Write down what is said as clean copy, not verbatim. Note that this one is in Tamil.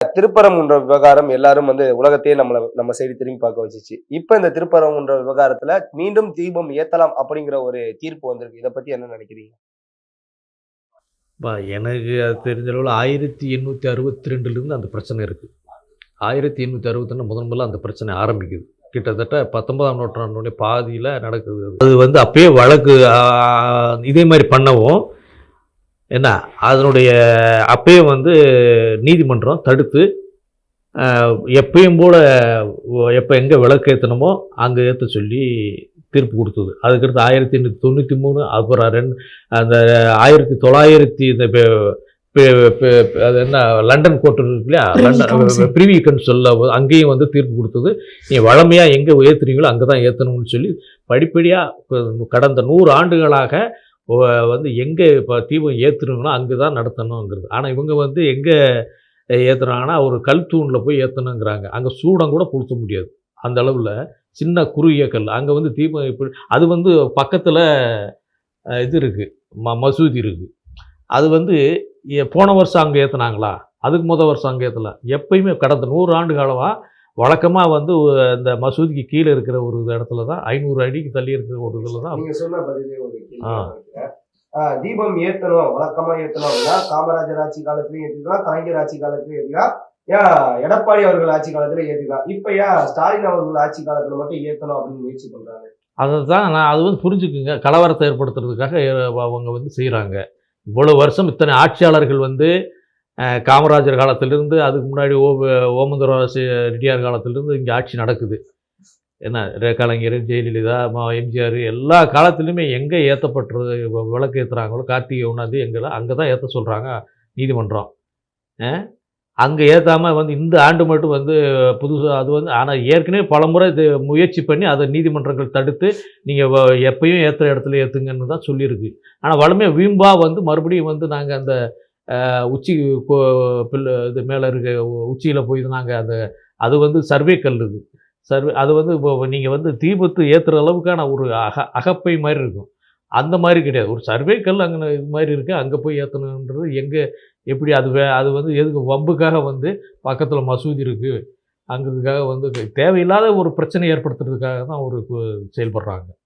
திருப்பரங்குன்ற விவகாரம் எல்லாரும் உலகத்தையே நம்ம சைடு திரும்பி பார்க்க வச்சுச்சு. இப்ப இந்த திருப்பரங்குன்ற விவகாரத்துல மீண்டும் தீபம் ஏத்தலாம் அப்படிங்கிற ஒரு தீர்ப்பு வந்திருக்கு. இத பத்தி என்ன நினைக்கிறீங்க? எனக்கு அது தெரிஞ்ச அளவுல 1862லேருந்து அந்த பிரச்சனை இருக்கு. 1862 முதல்ல அந்த பிரச்சனை ஆரம்பிக்குது. கிட்டத்தட்ட 19ஆம் நூற்றாண்டுடைய பாதியில நடக்குது அது. அது அப்பயே வழக்கு இதே மாரி பண்ணவும், என்ன அதனுடைய அப்பயே நீதிமன்றம் தடுத்து, எப்பயும் போல எப்ப எங்க விளக்கு ஏத்தணுமோ, அங்க ஏத்த சொல்லி தீர்ப்பு குடுத்தது. அதுக்கடுத்து 1893 அப்புறம் அந்த 1900 இந்த பெ பெ அது என்ன லண்டன் கோர்ட் இருக்கு இல்லையா? லண்டன் பிரிவி கவுன்சில்ல அங்கேயும் தீர்ப்பு குடுத்தது. நீங்க வழமையா எங்க ஏத்துறீங்களோ அங்க தான் ஏத்தணும்னு சொல்லி படிப்படியா கடந்த 100 ஆண்டுகளாக எங்க இப்ப தீபம் ஏத்துறீங்களோ அங்க தான் நடத்தணுங்கிறது. ஆனா இவங்க எங்க ஏத்துறாங்கன்னா, ஒரு கல் தூண்ல போய் ஏத்தணுங்கிறாங்க. அங்க சூடம் கூட கொளுத்த முடியாது. அந்த அளவுல சின்ன குறுகிய கல். அங்க தீபம் எப்படி அது பக்கத்துல இது இருக்கு. மசூதி இருக்கு. அது போன வருஷம் அங்க ஏத்துனாங்களா? அதுக்கு வருஷம் அங்க ஏத்தல. எப்பயுமே கடந்த 100 ஆண்டு காலமா வழக்கமா இந்த மசூதிக்கு கீழ இருக்கிற ஒரு இடத்துல தான் 500 அடிக்கு தள்ளி இருக்கிற ஒரு இதுல தான். நீங்க சொன்ன பதிலே ஒரு கேள்வி. தீபம் ஏத்தணும், வழக்கமா ஏத்தணும் அப்படின்னா, காமராஜர் ஆட்சி காலத்திலயும் ஏத்திக்கலாம், கலைஞர் ஆட்சி காலத்திலயும் ஏத்திக்கலாம், எடப்பாடி அவர்கள் ஆட்சி காலத்துல ஏத்திக்கலாம். இப்ப ஸ்டாலின் அவர்கள் ஆட்சி காலத்துல மட்டும் ஏத்தணும் அப்படின்னு முயற்சி பண்றாங்க. அததான் நான் அது புரிஞ்சுக்குங்க. கலவரத்தை ஏற்படுத்துறதுக்காக அவங்க செய்றாங்க. இவ்வளவு வருஷம் இத்தனை ஆட்சியாளர்கள் காமராஜர் காலத்திலிருந்து அதுக்கு முன்னாடி ஓமந்தூரார் ரெட்டியார் காலத்திலிருந்து இங்கே ஆட்சி நடக்குது. என்ன கலைஞர், ஜெயலலிதா, எம்ஜிஆர் எல்லா காலத்துலையுமே எங்கே ஏற்றப்பட்டுறது விளக்கு ஏற்றுறாங்களோ கார்த்திகை 1ஆம் எங்கெல்லாம் அங்கே தான் ஏற்ற சொல்கிறாங்க நீதிமன்றம். அங்கே ஏற்றாமல் இந்த ஆண்டு மட்டும் புதுசாக அது ஆனால் ஏற்கனவே பலமுறை இது முயற்சி பண்ணி அதை நீதிமன்றங்கள் தடுத்து நீங்கள் எப்பயும் ஏற்றுற இடத்துல ஏற்றுங்கன்னு தான் சொல்லியிருக்கு. ஆனால் வளமையாக வீம்பா மறுபடியும் நாங்கள் அந்த உச்சி இது மேலே இருக்க உச்சியில் போய் நாங்கள் அது சர்வே கல் இது சர்வே அது இப்போ நீங்கள் தீபத்து ஏற்றுற அளவுக்கான ஒரு அகப்பை மாதிரி இருக்கும். அந்த மாதிரி கிடையாது. ஒரு சர்வே கல் அங்கே இது மாதிரி இருக்குது. அங்கே போய் ஏற்றணுன்றது எங்கே எப்படி அது எதுக்கு வம்புக்காக பக்கத்தில் மசூதி இருக்குது அங்கிறதுக்காக தேவையில்லாத ஒரு பிரச்சனை ஏற்படுத்துறதுக்காக தான் ஒரு செயல்படுறாங்க.